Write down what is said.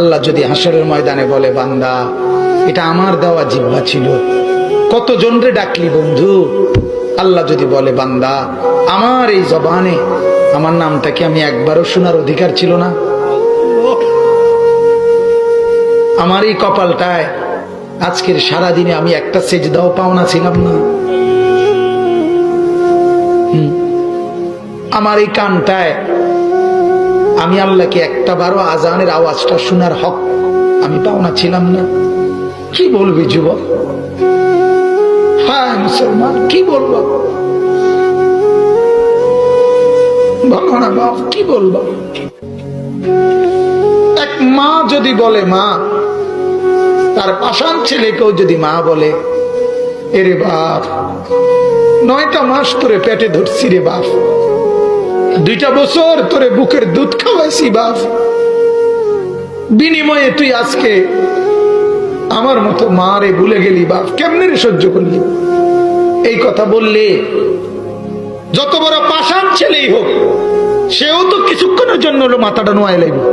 আল্লাহ যদি হাসরের ময়দানে বলে, বান্দা এটা আমার দেওয়া জিহ্বা ছিল, কতজন রে ডাকলি বন্ধু। আল্লাহ যদি বলে, বান্দা আমার এই জবানে আমার নামটা কি আমি একবারও শোনার অধিকার ছিল না? আমার এই কপালটায় আজকের সারাদিনে আমি একটা সেজদাও পাওনা ছিলাম না? আমার এই কানটায় আমি আল্লাহকে একটা বারো আজানের আওয়াজটা শোনার হক আমি পাওনা ছিলাম না? কি বলবি যুবক? হ্যাঁ মুসলমান, কি বলবো? বলো না বাপ, কি বলবো? এক মা যদি বলে, মা তার পাষাণ ছেলেকেও যদি মা বলে, এরে বাপ 9টা মাস তোরে পেটে ধরছি রে বাপ, 2টা বছর তোরে বুকের দুধ খাওয়াইছি বাপ, বিনিময়ে তুই আজকে আমার মতো মা রে ভুলে গেলি বাপ, কেমনে রে সহ্য করলি? এই কথা বললে যত বড় পাষাণ ছেলেই হোক, সেও তো কিছুক্ষণের জন্য মাথাটা নোয়াই লাগবে।